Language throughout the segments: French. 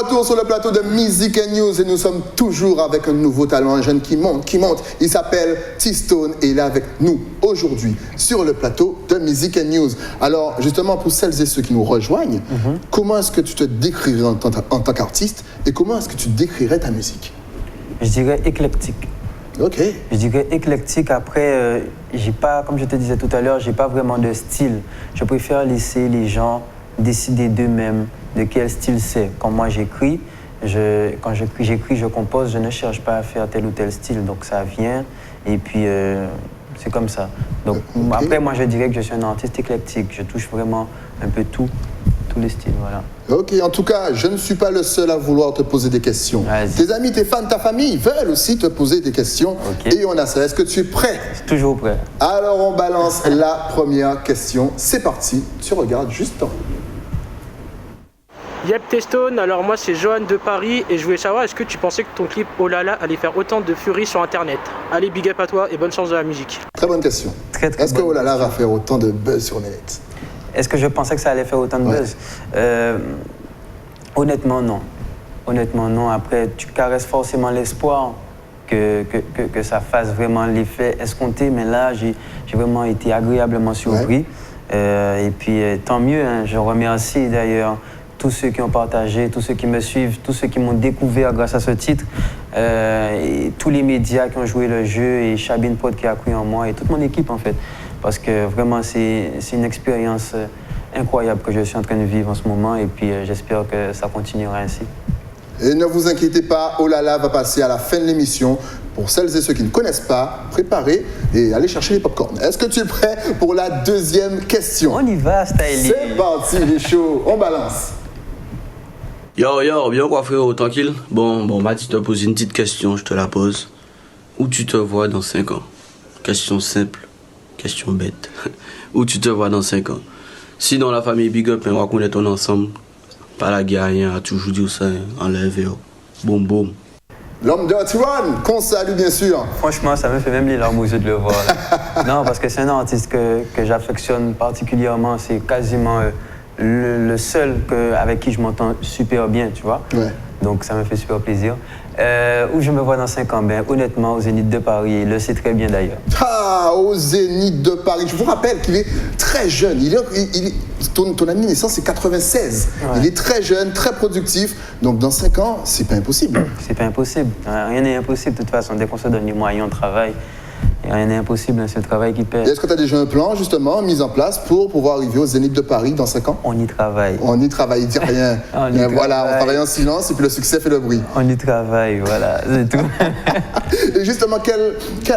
retour sur le plateau de Music and News et nous sommes toujours avec un nouveau talent, un jeune qui monte. Il s'appelle T-Stone et il est avec nous aujourd'hui sur le plateau de Music and News. Alors justement, pour celles et ceux qui nous rejoignent, comment est-ce que tu te décrirais en tant qu'artiste et comment est-ce que tu décrirais ta musique? Je dirais éclectique. Ok. Je dirais éclectique. Après, j'ai pas, comme je te disais tout à l'heure, j'ai pas vraiment de style. Je préfère laisser les gens décider d'eux-mêmes de quel style c'est. Quand moi j'écris, quand j'écris, je compose, je ne cherche pas à faire tel ou tel style. Donc ça vient et puis c'est comme ça. Donc après, moi je dirais que je suis un artiste éclectique. Je touche vraiment un peu tous les styles, voilà. Ok, en tout cas, je ne suis pas le seul à vouloir te poser des questions. Vas-y. Tes amis, tes fans, ta famille veulent aussi te poser des questions. Ok. Et on a ça. Est-ce que tu es prêt? Je suis toujours prêt. Alors on balance la première question. C'est parti. Tu regardes juste en haut. Yep, T-Stone, alors moi c'est Johan de Paris et je voulais savoir, est-ce que tu pensais que ton clip Oh là là allait faire autant de furie sur internet? Allez, big up à toi et bonne chance de la musique. Très bonne question. Très Est-ce que bonne Oh là là va faire autant de buzz sur le net? Est-ce que je pensais que ça allait faire autant de buzz? Honnêtement, non. Honnêtement, non. Après, tu caresses forcément l'espoir que ça fasse vraiment l'effet escompté. Mais là, j'ai vraiment été agréablement surpris. Et puis, tant mieux. Hein. Je remercie d'ailleurs tous ceux qui ont partagé, tous ceux qui me suivent, tous ceux qui m'ont découvert grâce à ce titre. Et tous les médias qui ont joué le jeu et Chabin Pod qui a cru en moi et toute mon équipe, en fait. Parce que vraiment, c'est une expérience incroyable que je suis en train de vivre en ce moment et puis j'espère que ça continuera ainsi. Et ne vous inquiétez pas, Oh là là va passer à la fin de l'émission. Pour celles et ceux qui ne connaissent pas, préparez et allez chercher les popcorn. Est-ce que tu es prêt pour la deuxième question? On y va, Stylie. C'est parti, les shows. On balance. Yo, bien quoi frérot, tranquille? Bon, Mathis te pose une petite question, je te la pose. Où tu te vois dans 5 ans? Question simple, question bête. Où tu te vois dans 5 ans? Si dans la famille Big Up, on va connaître ton ensemble, pas la guerre, rien, a toujours dit ça, enlève, boum boum. L'homme Dirty One, qu'on salue bien sûr. Franchement, ça me fait même les larmes aux yeux de le voir. Là. Non, parce que c'est un artiste que j'affectionne particulièrement. C'est quasiment le seul avec qui je m'entends super bien, tu vois. Ouais. Donc ça me fait super plaisir. Où je me vois dans 5 ans? Ben, honnêtement, au Zénith de Paris. Il le sait très bien d'ailleurs. Ah, au Zénith de Paris. Je vous rappelle qu'il est très jeune. Ton année de naissance, c'est 96. Ouais. Il est très jeune, très productif. Donc dans 5 ans, c'est pas impossible. C'est pas impossible. Rien n'est impossible de toute façon. Dès qu'on se donne les moyens, on travaille. Et rien n'est impossible, c'est le travail qui paie. Est-ce que tu as déjà un plan, justement, mis en place pour pouvoir arriver au Zénith de Paris dans 5 ans? On y travaille. On y travaille, il dit rien. Voilà, on travaille en silence et puis le succès fait le bruit. On y travaille, voilà, c'est tout. Et justement,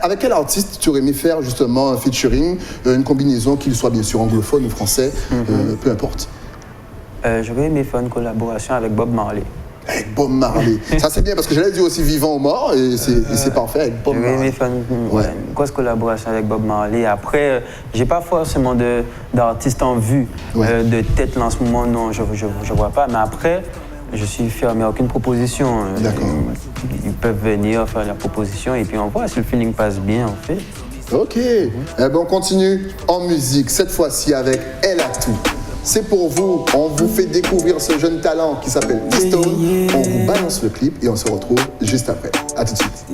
avec quel artiste tu aurais aimé faire justement un featuring, une combinaison, qu'il soit bien sûr anglophone ou français, peu importe? J'aurais aimé faire une collaboration avec Bob Marley. Avec Bob Marley. Ça c'est bien parce que j'allais dire aussi vivant ou mort et c'est parfait avec Bob Marley. J'aurais aimé faire une grosse collaboration avec Bob Marley. Après, j'ai pas forcément d'artistes en vue, de tête là en ce moment, non, je vois pas. Mais après, je suis fermé à aucune proposition. D'accord. Ils peuvent venir faire la proposition et puis on voit si le feeling passe bien, on fait. Ok. Eh ben, on continue en musique, cette fois-ci avec Elle a tout. C'est pour vous, on vous fait découvrir ce jeune talent qui s'appelle T-Stone. On vous balance le clip et on se retrouve juste après. A tout de suite.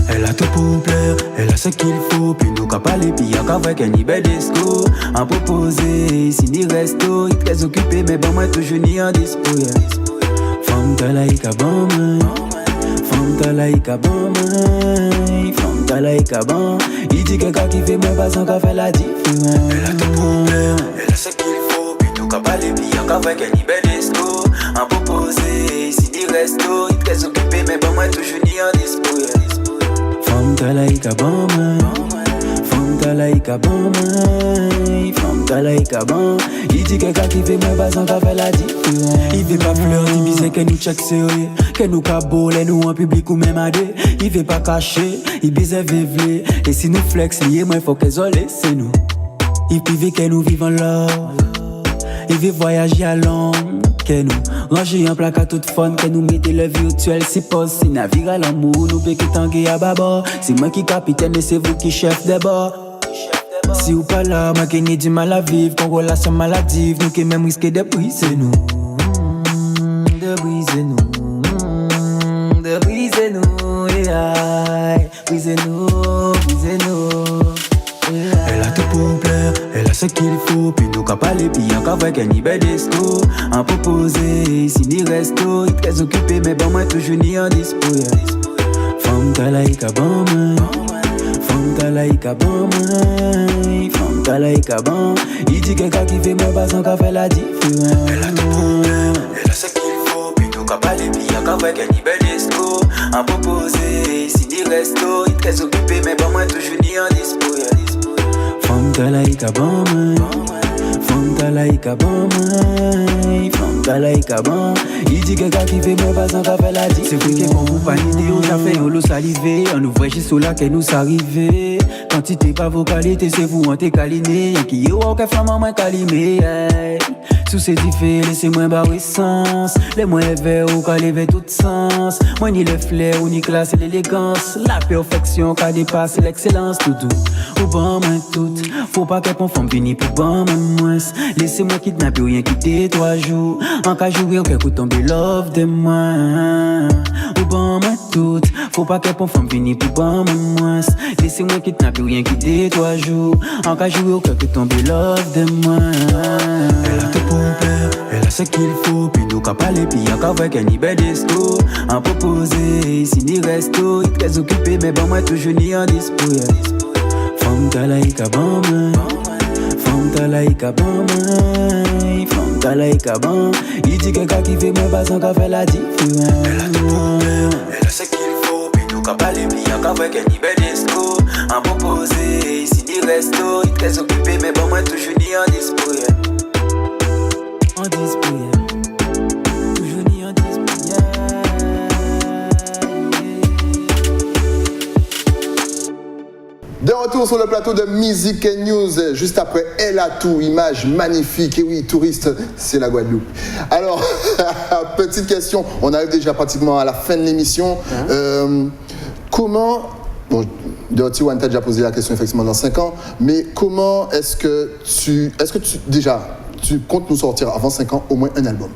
Elle a tout pour plaire, elle a ce qu'il faut. Puis nous qu'à parler, puis y'a qu'à voir qu'elle y belle disco. En proposé, ici ni resto. Il est très occupé, mais bon, moi toujours ni en dispo. Femme talaïka bon man, femme talaïka bon man, femme talaïka bon. Il dit quelqu'un qui fait même pas sans qu'à faire la différence. Elle a tout pour plaire, elle a ce qu'il faut. Puis tout qu'à parler, puis y'a qu'à voir qu'elle y belle disco. En proposé, ici ni resto. Il est très occupé, mais bon, moi toujours ni en dispo. Femme talaïka bon man, femme talaïka bon man, femme talaïka bon. Il dit quelqu'un qui fait même pas sans qu'à faire la différence. Il veut pas fleur, il disait que nous check sérieux, que nous cabole, nous en public ou même à deux. Il veut pas cacher, il bise vivle. Et si nous flex lié, moi il faut qu'elles ont laissé nous. Il veut que nous vivons là. Rêver voyager à Londres, que nous ranger en plaque à toute fun, que nous mettez le virtuel, si poste, si navire à l'amour, nous péquez tanguer à bâbord. C'est moi qui capitaine et c'est vous qui chef de bord. Si ou pas là, moi qui n'ai du mal à vivre, qu'on relation maladive, nous qui même risquer de briser nous. De briser nous. De briser nous, yeah. Brisez-nous, brisez-nous. Elle a tout pour plaire, elle a ce qu'il faut. Puis nous qu'à parler, puis encore avec un bel discours. En proposé, ici ni resto. Il est très occupé, mais bon, moi toujours ni en dispo. Femme talaïka bon, femme talaïka bon, femme talaïka bon. Il dit quelqu'un qui fait moi, pas sans qu'à faire la différence. Elle a tout pour plaire, elle a ce qu'il faut. Puis nous qu'à parler, puis encore avec un bel discours. En proposé, ici ni resto. Il est très occupé, mais bon, moi toujours ni en dispo. Femme talaïka bon, femme talaïka bon, femme talaïka bon. Il dit quelqu'un qui fait moi pas sans qu'à faire la dit. C'est vrai qu'on vous pas l'idée, on a fait un lot salivé. On ouvre juste sous là que nous s'arriver. Quantité pas vos qualités, c'est vous en t'es câliné. Y'a qui est ou qu'à flamme en moins calimé. Sous ces diffés, laissez-moi barrer sens. Les moins verts ou qu'à lever tout sens. Moi ni le flair ou ni classe et l'élégance. La perfection qu'à dépasse l'excellence tout doux. Au bon moi tout. Faut pas qu'elle femme vini pour bon moi. Laissez-moi kidnapper ou rien quitter 3 jours. En cas jouer on peut tomber love de moi. Au bon moi tout. Faut pas qu'elle femme vini pour bon moi. Laissez-moi kidnapper ou rien quitter 3 jours. En cas jouer on peut tomber love de moi. Elle a tout pour plaire, elle a ce qu'il faut. Puis nous qu'à parler, puis encore avec un bel discours. En proposé, ici ni resto. Il est très occupé, mais bon moi toujours ni en dispo. Femme talaïka bon, femme talaïka bon, femme talaïka bon. Il dit quelqu'un qui fait moi pas sans qu'à faire la différence. Elle a tout pour plaire, elle a ce qu'il faut. Puis nous qu'à parler, puis encore avec un bel discours. En proposé, ici ni resto. Il est très occupé, mais bon moi toujours ni en dispo. En dispo, toujours ni en dispo. De retour sur le plateau de Music & News, juste après Elle a tout, image magnifique, et oui, touriste, c'est la Guadeloupe. Alors, petite question, on arrive déjà pratiquement à la fin de l'émission. Comment, bon, Dirty One t'a déjà posé la question effectivement dans 5 ans, mais comment est-ce que tu comptes nous sortir avant 5 ans au moins un album?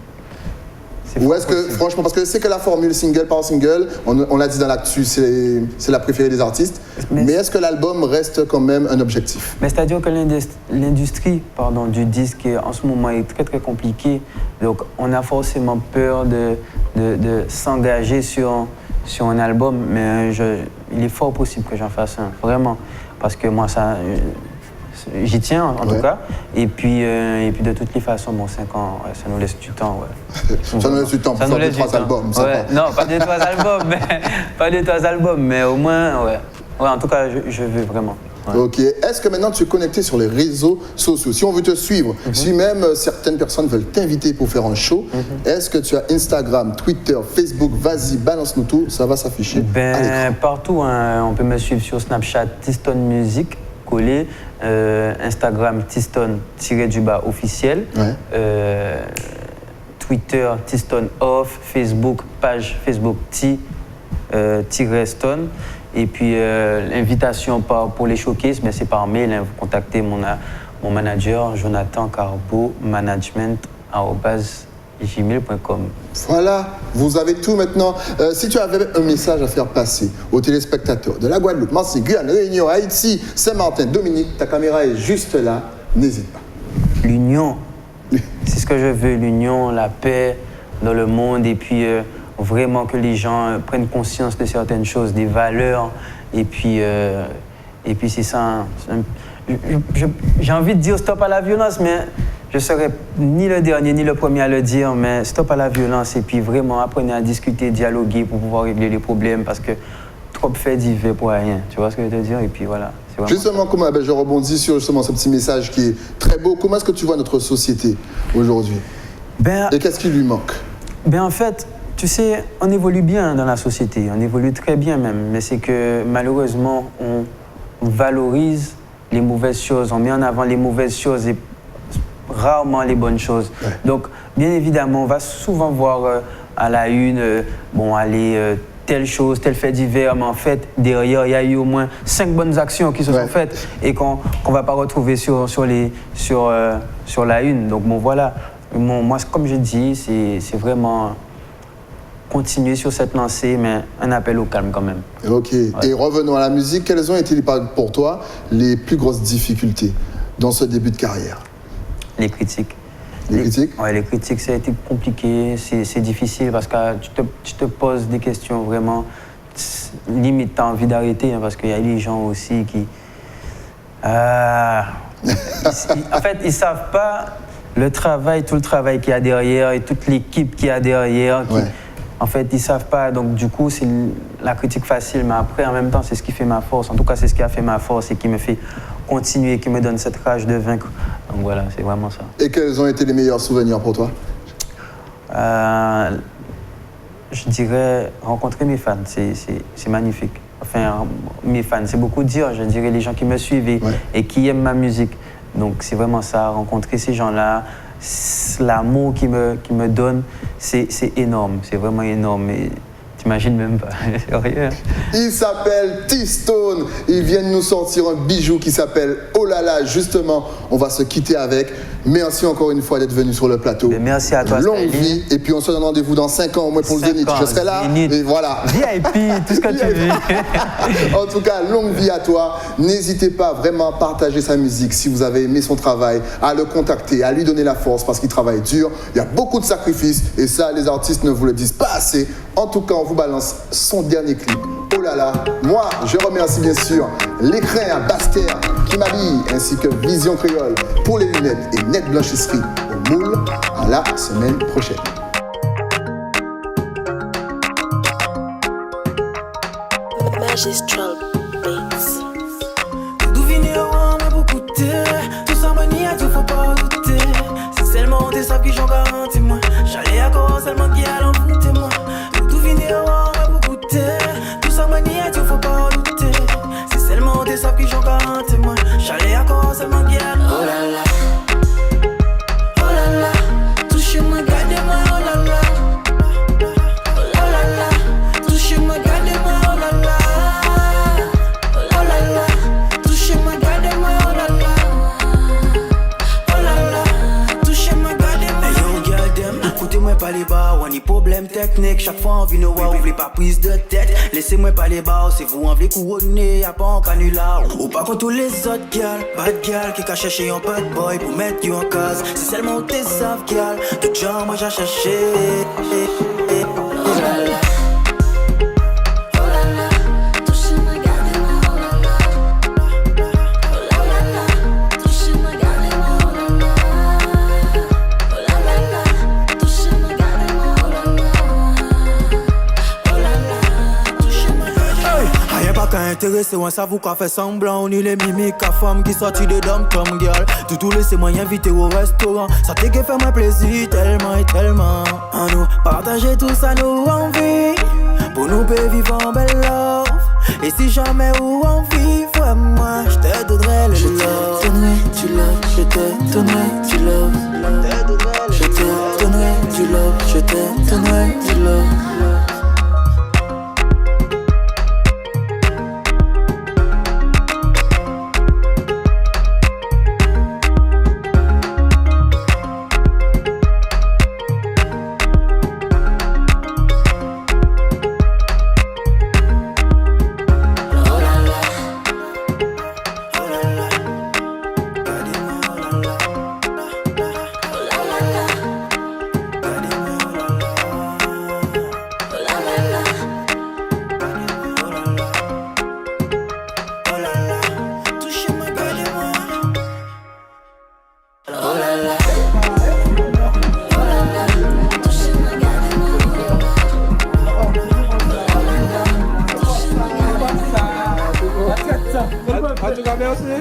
Ou est-ce que, franchement, parce que c'est que la formule single par single, on l'a dit dans l'actu, c'est la préférée des artistes, mais est-ce que l'album reste quand même un objectif? Mais c'est-à-dire que l'industrie du disque en ce moment est très très compliquée, donc on a forcément peur de s'engager sur un album, mais il est fort possible que j'en fasse un, vraiment, parce que moi j'y tiens en tout cas, et puis de toutes les façons, 5 ans, ouais, ça nous laisse du temps. Ouais. Ça nous laisse du temps pour faire 3 albums. Ouais. Non, pas des 3 albums, pas des 3 albums, mais au moins, ouais. Ouais, en tout cas, je veux vraiment. Ouais. Ok. Est-ce que maintenant tu es connecté sur les réseaux sociaux? Si on veut te suivre, si même certaines personnes veulent t'inviter pour faire un show, est-ce que tu as Instagram, Twitter, Facebook? Vas-y, balance-nous tout, ça va s'afficher. Partout, hein, on peut me suivre sur Snapchat, Tiston Music, collé, Instagram, Tiston-officiel, ouais. Twitter, Tiston Off, Facebook, page Facebook T-Stone. Et puis l'invitation pour les showcases, mais c'est par mail. Hein, vous contactez mon manager, Jonathan Carbo, management@gmail.com. Voilà, vous avez tout maintenant. Si tu avais un message à faire passer aux téléspectateurs de la Guadeloupe, Martinique, Guyane, Réunion, Haïti, Saint-Martin, Dominique, ta caméra est juste là, n'hésite pas. L'union, c'est ce que je veux, l'union, la paix dans le monde, et puis vraiment que les gens prennent conscience de certaines choses, des valeurs, et puis c'est ça. J'ai envie de dire stop à la violence, mais je ne serai ni le dernier ni le premier à le dire, mais stop à la violence, et puis vraiment apprenez à discuter, dialoguer pour pouvoir régler les problèmes, parce que trop de faits divers pour rien, tu vois ce que je veux te dire, et puis voilà. Justement, je rebondis sur justement ce petit message qui est très beau. Comment est-ce que tu vois notre société aujourd'hui? Et qu'est-ce qui lui manque? En fait, tu sais, on évolue bien dans la société, on évolue très bien même, mais c'est que malheureusement, on valorise les mauvaises choses, on met en avant les mauvaises choses et rarement les bonnes choses. Ouais. Donc, bien évidemment, on va souvent voir à la une, telle chose, tel fait divers, mais en fait, derrière, il y a eu au moins 5 bonnes actions qui se sont faites et qu'on ne va pas retrouver sur la une. Donc, bon, voilà. Moi, comme je dis, c'est vraiment continuer sur cette lancée, mais un appel au calme quand même. Ok. Ouais. Et revenons à la musique. Quelles ont été pour toi les plus grosses difficultés dans ce début de carrière? Les critiques. Les critiques? Ouais, les critiques, ça a été compliqué, c'est difficile parce que tu te poses des questions vraiment limite, tu as envie d'arrêter parce qu'il y a des gens aussi qui... en fait, ils ne savent pas tout le travail qu'il y a derrière et toute l'équipe qu'il y a derrière. En fait, ils ne savent pas. Donc, du coup, c'est la critique facile. Mais après, en même temps, c'est ce qui fait ma force. En tout cas, c'est ce qui a fait ma force et qui me fait continuer, qui me donne cette rage de vaincre. Donc, voilà, c'est vraiment ça. Et quels ont été les meilleurs souvenirs pour toi? Je dirais rencontrer mes fans. C'est magnifique. Enfin, mes fans, c'est beaucoup dire. Je dirais les gens qui me suivent et qui aiment ma musique. Donc, c'est vraiment ça. Rencontrer ces gens-là, l'amour qu'ils me donnent, c'est énorme, c'est vraiment énorme. Et t'imagines même pas, c'est rien. Il s'appelle T-Stone. Il vient de nous sortir un bijou qui s'appelle Oh là là. Justement, on va se quitter avec. Merci encore une fois d'être venu sur le plateau. Mais merci à toi, longue vie. Et puis on se donne rendez-vous dans 5 ans au moins pour le Zénith. Je serai là. Et voilà. VIP, tout ce que tu veux. En tout cas, longue vie à toi. N'hésitez pas vraiment à partager sa musique si vous avez aimé son travail, à le contacter, à lui donner la force parce qu'il travaille dur. Il y a beaucoup de sacrifices et ça, les artistes ne vous le disent pas assez. En tout cas, on vous balance son dernier clip. Oh là là. Moi, je remercie bien sûr l'écrin à Bastère qui m'habille ainsi que Vision Créole pour les lunettes et Net Blanchisserie au moule. À la semaine prochaine. Magistral Beats. D'où venir mais beaucoup de tout ça manie à tout faut pas douter. C'est seulement des sables qui j'en garantis moi. J'allais à cause seulement qui allent en foutre moi. D'où venir mais beaucoup de tout ça manie à tout faut pas douter. C'est seulement des sables qui j'en garantis moi. J'allais à cause seulement qui allent. Oh là là. Oh là là. Touchez-moi, gardez-moi, oh là là. Oh là là. Touchez-moi, gardez-moi, oh là là. Oh là là. Touchez-moi, gardez-moi, oh là là. Oh là là. Touchez-moi, gardez-moi. Hey yo, girl, them, écoutez-moi pas les bas, on y problème technique. Chaque fois on vient nous voir, ouvrez pas prise de tête. Laissez-moi pas les bas, c'est vous en voulez couronner, y'a pas en canular. Ou pas contre tous les autres gals, bad gal qui cachent chercher un bad boy pour mettre you en case. C'est seulement tes savent gal, tout genre moi j'ai cherché. Oh là là. Oh là là. Touchez-moi, gardez-moi, oh là là. Oh là là. Touchez-moi, gardez-moi, oh là là. Oh là là. Touchez-moi, gardez-moi, oh là là. Oh là là. Touchez-moi, gardez-moi. Rien pas qu'à intéresser, on s'avoue qu'à fait semblant. On est les mimiques à femme qui sortit de dom-tom girl. Tout laissez-moi inviter au restaurant. Ça t'est que faire moi plaisir tellement et tellement. À nous partager tout ça nous envie. Pour nous peut vivre en belle love. Et si jamais où on vit, moi je te donnerai le love. Je te donnerai du love. Je te donnerai du love. Je te donnerai du love. Merci.